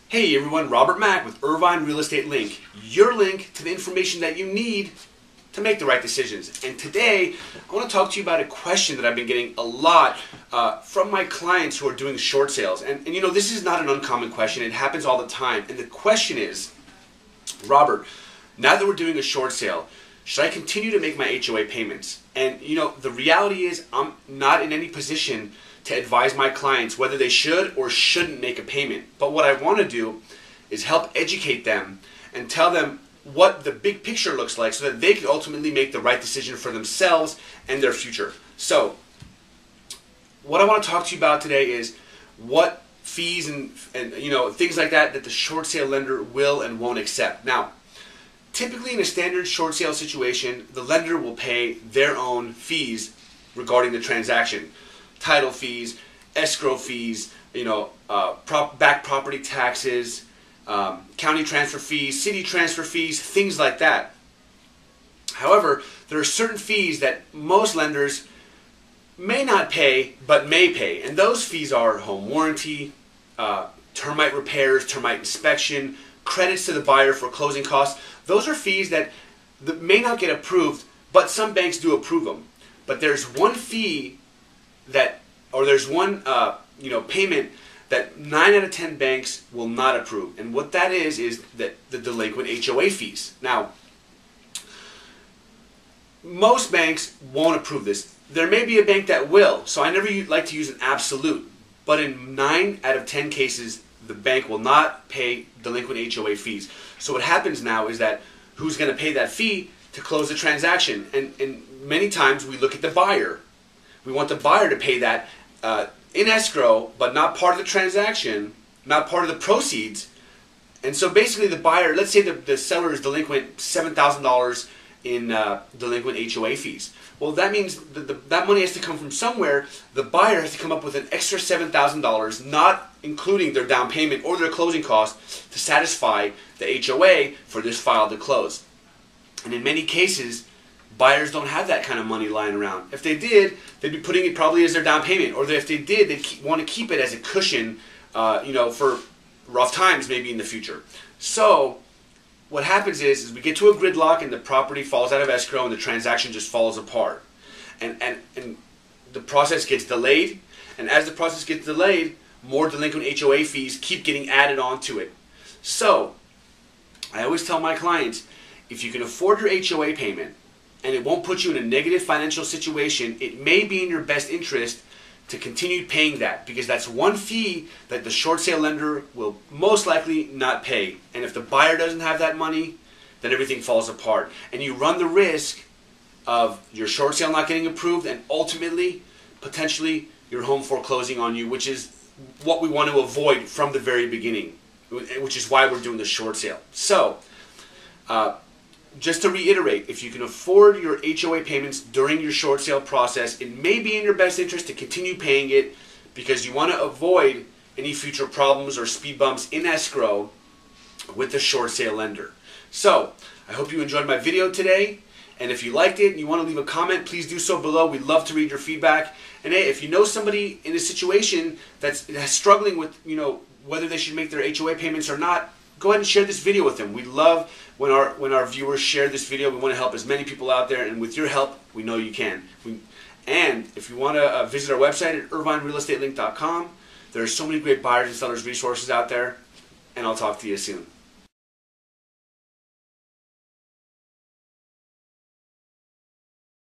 Hey everyone, Robert Mack with Irvine Real Estate Link, your link to the information that you need to make the right decisions. And today, I want to talk to you about a question that I've been getting a lot from my clients who are doing short sales. And you know, this is not an uncommon question. It happens all the time. And the question is, Robert, now that we're doing a short sale, should I continue to make my HOA payments? And you know, the reality is I'm not in any position to advise my clients whether they should or shouldn't make a payment. But what I want to do is help educate them and tell them what the big picture looks like so that they can ultimately make the right decision for themselves and their future. So what I want to talk to you about today is what fees and you know, things like that the short sale lender will and won't accept. Now, typically in a standard short sale situation, the lender will pay their own fees regarding the transaction. Title fees, escrow fees, you know, back property taxes, county transfer fees, city transfer fees, things like that. However, there are certain fees that most lenders may not pay but may pay, and those fees are home warranty, termite repairs, termite inspection, credits to the buyer for closing costs. Those are fees that may not get approved, but some banks do approve them. But there's one fee there's one payment that 9 out of 10 banks will not approve, and what that is that the delinquent HOA fees. Now, most banks won't approve this. There may be a bank that will, so I never like to use an absolute, but in 9 out of 10 cases, the bank will not pay delinquent HOA fees. So what happens now is that who's going to pay that fee to close the transaction? And many times we look at the buyer. We want the buyer to pay that in escrow, but not part of the transaction, not part of the proceeds. And so basically the buyer, let's say the seller is delinquent $7,000 in delinquent HOA fees. Well, that means that money has to come from somewhere. The buyer has to come up with an extra $7,000, not including their down payment or their closing costs, to satisfy the HOA for this file to close. And in many cases, buyers don't have that kind of money lying around. If they did, they'd be putting it probably as their down payment, or if they did, they'd want to keep it as a cushion, for rough times maybe in the future. So what happens is we get to a gridlock and the property falls out of escrow and the transaction just falls apart, and the process gets delayed. And as the process gets delayed, more delinquent HOA fees keep getting added onto it. So I always tell my clients, if you can afford your HOA payment, and it won't put you in a negative financial situation, it may be in your best interest to continue paying that, because that's one fee that the short sale lender will most likely not pay. And if the buyer doesn't have that money, then everything falls apart. And you run the risk of your short sale not getting approved and ultimately, potentially, your home foreclosing on you, which is what we want to avoid from the very beginning, which is why we're doing the short sale. So, just to reiterate, if you can afford your HOA payments during your short sale process, it may be in your best interest to continue paying it, because you want to avoid any future problems or speed bumps in escrow with the short sale lender. So, I hope you enjoyed my video today, and if you liked it and you want to leave a comment, please do so below. We'd love to read your feedback. And hey, if you know somebody in a situation that's struggling with, whether they should make their HOA payments or not, go ahead and share this video with them. We love when our viewers share this video. We want to help as many people out there, and with your help, we know you can. And if you want to visit our website at irvinerealestatelink.com, there are so many great buyers and sellers resources out there, and I'll talk to you soon.